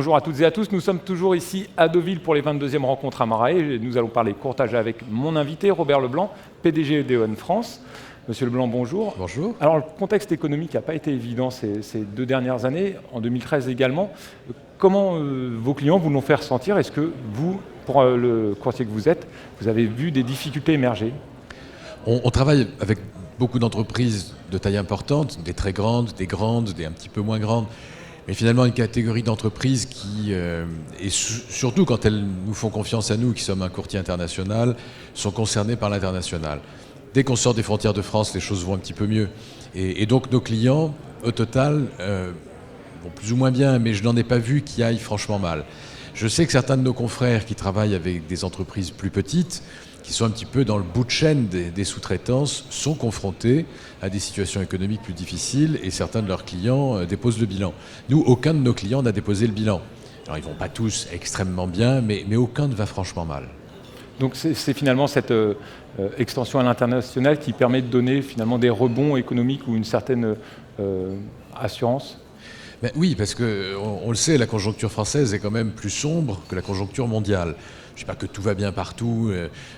Bonjour à toutes et à tous, nous sommes toujours ici à Deauville pour les 22e rencontres Amarae et nous allons parler courtage avec mon invité Robert Leblanc, PDG d'E.ON France. Monsieur Leblanc, bonjour. Bonjour. Alors le contexte économique n'a pas été évident ces 2 dernières années, en 2013 également. Comment vos clients vous l'ont fait ressentir? Est-ce que vous, pour le courtier que vous êtes, vous avez vu des difficultés émerger? On travaille avec beaucoup d'entreprises de taille importante, des très grandes, des un petit peu moins grandes. Mais finalement, une catégorie d'entreprises qui, et surtout quand elles nous font confiance à nous, qui sommes un courtier international, sont concernées par l'international. Dès qu'on sort des frontières de France, les choses vont un petit peu mieux. Et donc nos clients, au total, vont plus ou moins bien, mais je n'en ai pas vu qui aillent franchement mal. Je sais que certains de nos confrères qui travaillent avec des entreprises plus petites, qui sont un petit peu dans le bout de chaîne des sous-traitances, sont confrontés à des situations économiques plus difficiles et certains de leurs clients déposent le bilan. Nous, aucun de nos clients n'a déposé le bilan. Alors ils ne vont pas tous extrêmement bien, mais aucun ne va franchement mal. Donc c'est finalement cette extension à l'international qui permet de donner finalement des rebonds économiques ou une certaine assurance? Ben oui, parce qu'on le sait, la conjoncture française est quand même plus sombre que la conjoncture mondiale. Je ne dis pas que tout va bien partout,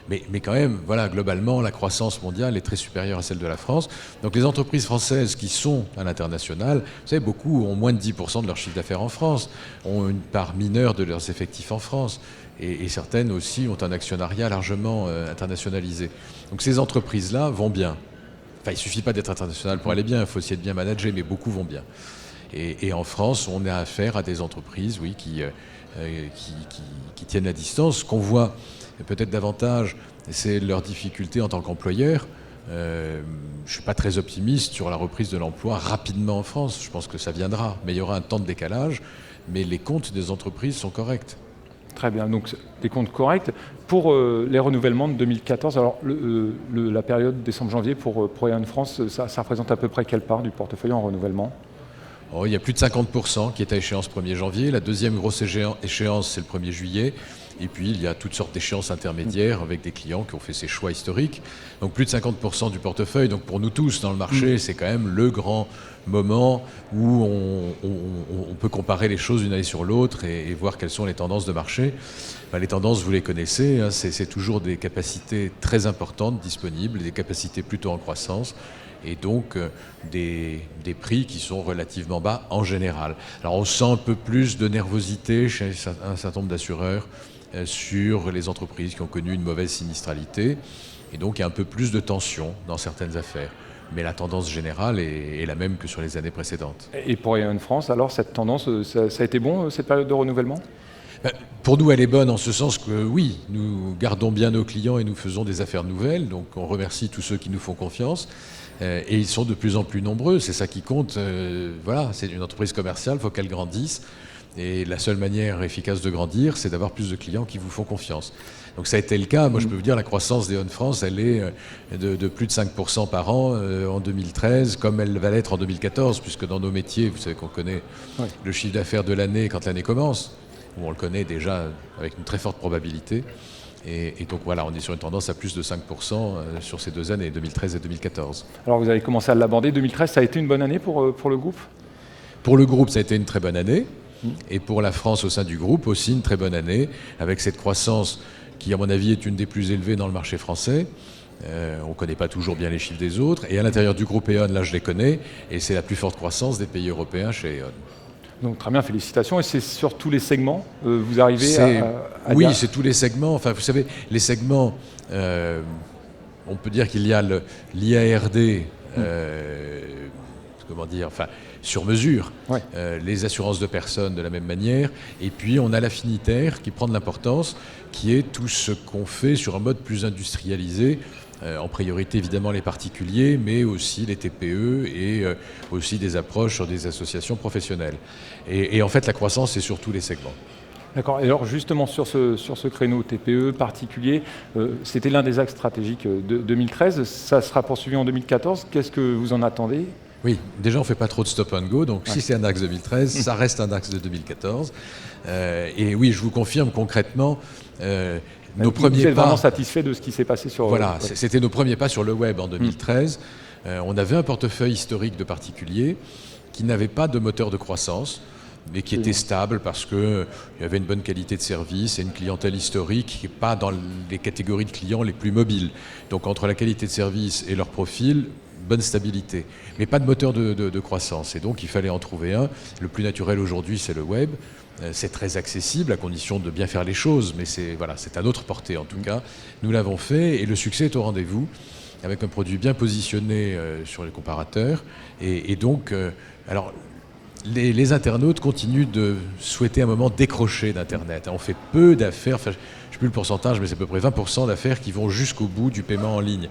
mais quand même, voilà, globalement, la croissance mondiale est très supérieure à celle de la France. Donc les entreprises françaises qui sont à l'international, vous savez, beaucoup ont moins de 10% de leur chiffre d'affaires en France, ont une part mineure de leurs effectifs en France, et certaines aussi ont un actionnariat largement internationalisé. Donc ces entreprises-là vont bien. Enfin, il ne suffit pas d'être international pour aller bien, il faut aussi être bien managé, mais beaucoup vont bien. Et en France, on a affaire à des entreprises, oui, qui tiennent la distance. Ce qu'on voit peut-être davantage, c'est leurs difficultés en tant qu'employeur. Je ne suis pas très optimiste sur la reprise de l'emploi rapidement en France. Je pense que ça viendra, mais il y aura un temps de décalage. Mais les comptes des entreprises sont corrects. Très bien, donc des comptes corrects. Pour les renouvellements de 2014, alors la période décembre-janvier pour E.ON France, ça représente à peu près quelle part du portefeuille en renouvellement? Il y a plus de 50% qui est à échéance 1er janvier. La deuxième grosse échéance, c'est le 1er juillet. Et puis, il y a toutes sortes d'échéances intermédiaires avec des clients qui ont fait ces choix historiques. Donc, plus de 50% du portefeuille. Donc, pour nous tous dans le marché, c'est quand même le grand moment où on peut comparer les choses une année sur l'autre et voir quelles sont les tendances de marché. Les tendances, vous les connaissez, hein, c'est toujours des capacités très importantes disponibles, des capacités plutôt en croissance. Et donc des prix qui sont relativement bas en général. Alors on sent un peu plus de nervosité chez un certain nombre d'assureurs sur les entreprises qui ont connu une mauvaise sinistralité, et donc il y a un peu plus de tension dans certaines affaires. Mais la tendance générale est la même que sur les années précédentes. Et pour E.ON France, alors cette tendance, ça a été bon, cette période de renouvellement? Pour nous, elle est bonne en ce sens que oui, nous gardons bien nos clients et nous faisons des affaires nouvelles, donc on remercie tous ceux qui nous font confiance. Et ils sont de plus en plus nombreux, c'est ça qui compte. Voilà, c'est une entreprise commerciale, il faut qu'elle grandisse. Et la seule manière efficace de grandir, c'est d'avoir plus de clients qui vous font confiance. Donc ça a été le cas. Moi, je peux vous dire, la croissance d'E.ON France, elle est de plus de 5% par an en 2013, comme elle va l'être en 2014, puisque dans nos métiers, vous savez qu'on connaît le chiffre d'affaires de l'année quand l'année commence, où on le connaît déjà avec une très forte probabilité. Et donc voilà, on est sur une tendance à plus de 5% sur ces 2 années, 2013 et 2014. Alors vous avez commencé à l'aborder, 2013, ça a été une bonne année pour le groupe? Pour le groupe, ça a été une très bonne année. Et pour la France au sein du groupe aussi une très bonne année, avec cette croissance qui, à mon avis, est une des plus élevées dans le marché français. On ne connaît pas toujours bien les chiffres des autres. Et à l'intérieur du groupe E.ON, là je les connais, et c'est la plus forte croissance des pays européens chez E.ON. Donc très bien, félicitations. Et c'est sur tous les segments, vous arrivez à Oui, c'est tous les segments. Enfin, vous savez, les segments, on peut dire qu'il y a l'IARD, comment dire, enfin, sur mesure, les assurances de personnes de la même manière, et puis on a l'affinitaire qui prend de l'importance, qui est tout ce qu'on fait sur un mode plus industrialisé, en priorité évidemment les particuliers, mais aussi les TPE et aussi des approches sur des associations professionnelles. Et en fait, la croissance est sur tous les segments. D'accord. Et alors justement sur ce créneau TPE particulier, c'était l'un des axes stratégiques de 2013. Ça sera poursuivi en 2014. Qu'est-ce que vous en attendez? Oui, déjà on ne fait pas trop de stop and go, donc si c'est un axe 2013, ça reste un axe de 2014. Et oui, je vous confirme concrètement, nos premiers pas... Vous êtes vraiment satisfait de ce qui s'est passé sur... Voilà, c'était nos premiers pas sur le web en 2013. On avait un portefeuille historique de particuliers qui n'avait pas de moteur de croissance. mais qui était stable parce qu'il y avait une bonne qualité de service et une clientèle historique qui n'est pas dans les catégories de clients les plus mobiles. Donc entre la qualité de service et leur profil, bonne stabilité, mais pas de moteur de croissance. Et donc il fallait en trouver un. Le plus naturel aujourd'hui, c'est le web. C'est très accessible à condition de bien faire les choses, mais c'est à notre portée en tout cas. Nous l'avons fait et le succès est au rendez-vous, avec un produit bien positionné sur les comparateurs. Et donc, alors, les internautes continuent de souhaiter un moment décrocher d'Internet. On fait peu d'affaires, je ne sais plus le pourcentage, mais c'est à peu près 20% d'affaires qui vont jusqu'au bout du paiement en ligne.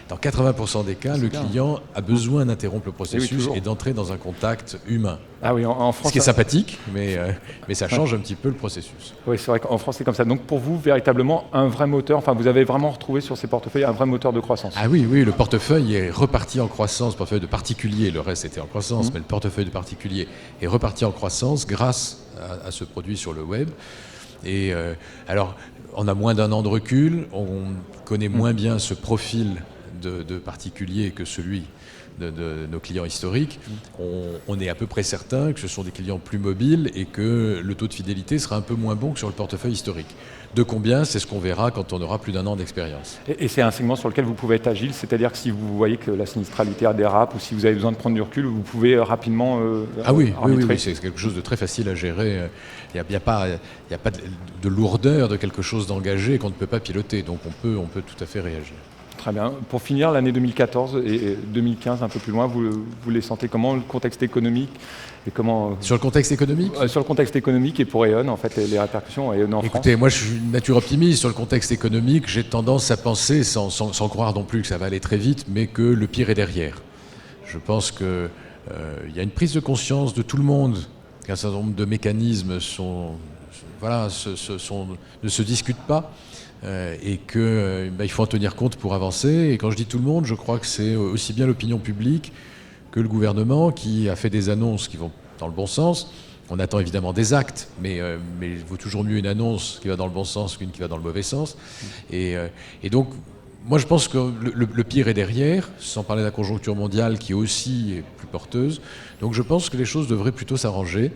Dans 80% des cas, le client a besoin d'interrompre le processus et d'entrer dans un contact humain. Ah oui, en France, ce qui est sympathique, mais ça change un petit peu le processus. Oui, c'est vrai qu'en France, c'est comme ça. Donc pour vous, véritablement, un vrai moteur, enfin vous avez vraiment retrouvé sur ces portefeuilles un vrai moteur de croissance. Ah oui, le portefeuille est reparti en croissance, le portefeuille de particulier, le reste était en croissance, mais le portefeuille de particulier est reparti en croissance grâce à ce produit sur le web. Et alors, on a moins d'1 an de recul, on connaît moins bien ce profil de particuliers que celui de nos clients historiques. On est à peu près certain que ce sont des clients plus mobiles et que le taux de fidélité sera un peu moins bon que sur le portefeuille historique. De combien, c'est ce qu'on verra quand on aura plus d'1 an d'expérience. Et c'est un segment sur lequel vous pouvez être agile, c'est-à-dire que si vous voyez que la sinistralité dérape ou si vous avez besoin de prendre du recul, vous pouvez rapidement oui, c'est quelque chose de très facile à gérer. Il n'y a pas de lourdeur de quelque chose d'engagé qu'on ne peut pas piloter, donc on peut tout à fait réagir. Très bien. Pour finir, l'année 2014 et 2015, un peu plus loin, vous les sentez comment, le contexte économique et comment... Sur le contexte économique ? Sur le contexte économique et pour Aeon, en fait, les répercussions Aeon en France. Écoutez, moi je suis une nature optimiste sur le contexte économique. J'ai tendance à penser, sans croire non plus que ça va aller très vite, mais que le pire est derrière. Je pense qu'il y a une prise de conscience de tout le monde, qu'un certain nombre de mécanismes ne se discutent pas. Et qu'il faut en tenir compte pour avancer. Et quand je dis tout le monde, je crois que c'est aussi bien l'opinion publique que le gouvernement qui a fait des annonces qui vont dans le bon sens. On attend évidemment des actes, mais il vaut toujours mieux une annonce qui va dans le bon sens qu'une qui va dans le mauvais sens. Et donc, moi je pense que le pire est derrière, sans parler de la conjoncture mondiale qui aussi est plus porteuse. Donc je pense que les choses devraient plutôt s'arranger.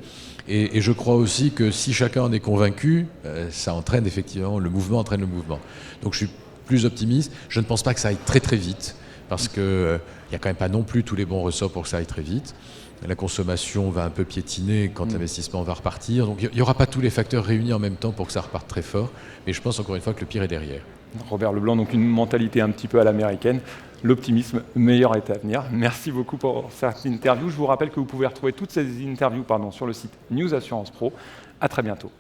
Et je crois aussi que si chacun en est convaincu, ça entraîne effectivement, le mouvement entraîne le mouvement. Donc je suis plus optimiste. Je ne pense pas que ça aille très très vite, parce qu'il n'y a quand même pas non plus tous les bons ressorts pour que ça aille très vite. La consommation va un peu piétiner quand l'investissement va repartir. Donc il n'y aura pas tous les facteurs réunis en même temps pour que ça reparte très fort. Mais je pense encore une fois que le pire est derrière. Robert Leblanc, donc une mentalité un petit peu à l'américaine. L'optimisme, meilleur est à venir. Merci beaucoup pour cette interview. Je vous rappelle que vous pouvez retrouver toutes ces interviews sur le site News Assurance Pro. À très bientôt.